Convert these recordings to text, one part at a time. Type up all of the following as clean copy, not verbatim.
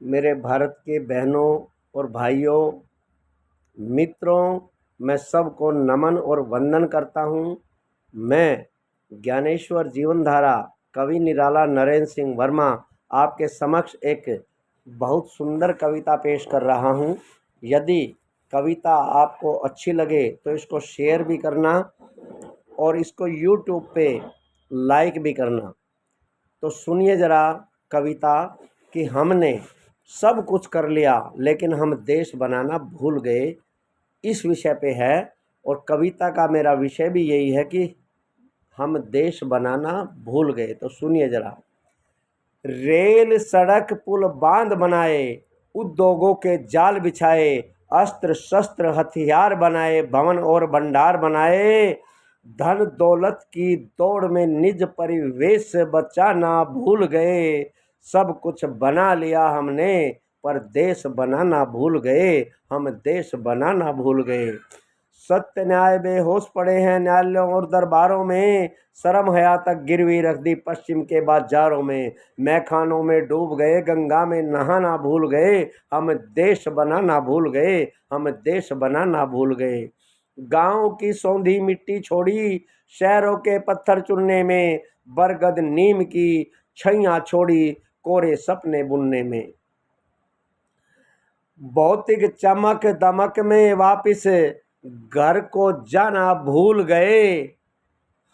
मेरे भारत के बहनों और भाइयों, मित्रों, मैं सबको नमन और वंदन करता हूँ। मैं ज्ञानेश्वर जीवनधारा कवि निराला नरेंद्र सिंह वर्मा आपके समक्ष एक बहुत सुंदर कविता पेश कर रहा हूँ। यदि कविता आपको अच्छी लगे तो इसको शेयर भी करना और इसको यूट्यूब पे लाइक भी करना। तो सुनिए ज़रा कविता कि हमने सब कुछ कर लिया लेकिन हम देश बनाना भूल गए, इस विषय पे है। और कविता का मेरा विषय भी यही है कि हम देश बनाना भूल गए। तो सुनिए ज़रा। रेल सड़क पुल बांध बनाए, उद्योगों के जाल बिछाए, अस्त्र शस्त्र हथियार बनाए, भवन और भंडार बनाए, धन दौलत की दौड़ में निज परिवेश से बचाना भूल गए। सब कुछ बना लिया हमने पर देश बनाना भूल गए, हम देश बनाना भूल गए। सत्य न्याय बेहोश पड़े हैं न्यायालयों और दरबारों में, शर्म हया तक गिरवी रख दी पश्चिम के बाजारों में। मैखानों में डूब गए, गंगा में नहाना भूल गए, हम देश बनाना भूल गए, हम देश बनाना भूल गए। गांव की सौंधी मिट्टी छोड़ी, शहरों के पत्थर चुनने में, बरगद नीम की छैया छोड़ी, कोरे सपने बुनने में। भौतिक चमक दमक में वापिस घर को जाना भूल गए,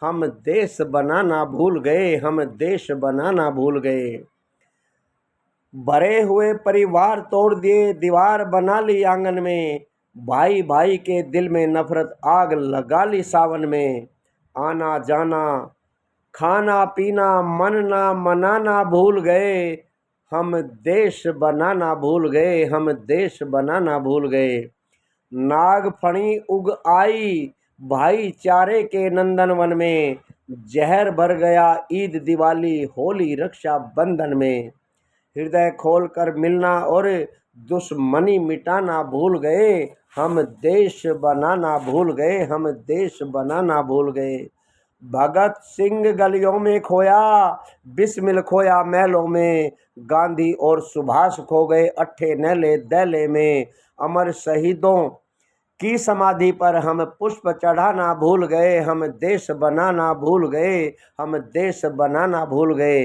हम देश बनाना भूल गए, हम देश बनाना भूल गए। भरे हुए परिवार तोड़ दिए, दीवार बना ली आंगन में, भाई भाई के दिल में नफरत आग लगा ली सावन में। आना जाना खाना पीना मनना मनाना भूल गए, हम देश बनाना भूल गए, हम देश बनाना भूल गए। नागफणी उग आई भाईचारे के नंदनवन में, जहर भर गया ईद दिवाली होली रक्षा बंधन में। हृदय खोल कर मिलना और दुश्मनी मिटाना भूल गए, हम देश बनाना भूल गए, हम देश बनाना भूल गए। भगत सिंह गलियों में खोया, बिस्मिल खोया महलों में, गांधी और सुभाष खो गए अट्ठे नैले दैले में। अमर शहीदों की समाधि पर हम पुष्प चढ़ाना भूल गए, हम देश बनाना भूल गए, हम देश बनाना भूल गए।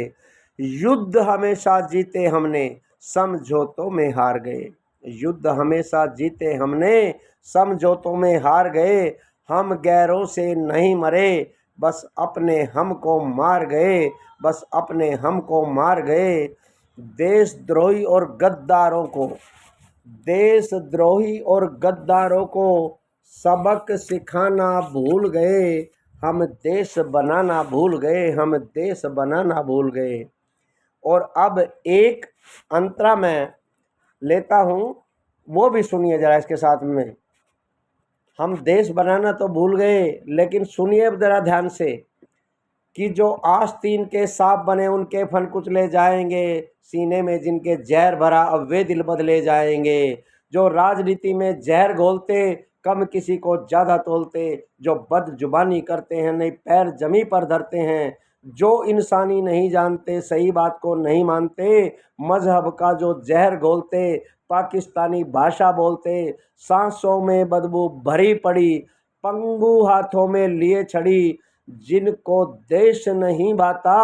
युद्ध हमेशा जीते हमने, समझौतों में हार गए, युद्ध हमेशा जीते हमने, समझौतों में हार गए। हम गैरों से नहीं मरे, बस अपने हम को मार गए, बस अपने हम को मार गए। देशद्रोही और गद्दारों को, देशद्रोही और गद्दारों को सबक सिखाना भूल गए, हम देश बनाना भूल गए, हम देश बनाना भूल गए। और अब एक अंतरा मैं लेता हूँ, वो भी सुनिए जरा इसके साथ में। हम देश बनाना तो भूल गए, लेकिन सुनिए जरा ध्यान से कि जो आस्तीन के सांप बने उनके फन कुचले जाएंगे, सीने में जिनके जहर भरा अब वे दिल बदले जाएंगे। जो राजनीति में जहर घोलते कम किसी को ज़्यादा तोलते, जो बदजुबानी करते हैं नहीं पैर जमी पर धरते हैं, जो इंसानी नहीं जानते सही बात को नहीं मानते, मजहब का जो जहर घोलते, पाकिस्तानी भाषा बोलते, सांसों में बदबू भरी पड़ी, पंगु हाथों में लिए छड़ी, जिनको देश नहीं भाता,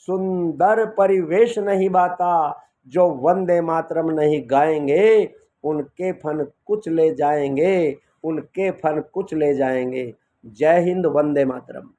सुंदर परिवेश नहीं भाता, जो वंदे मातरम नहीं गाएंगे, उनके फन कुछ ले जाएंगे, उनके फन कुछ ले जाएंगे। जय हिंद, वंदे मातरम।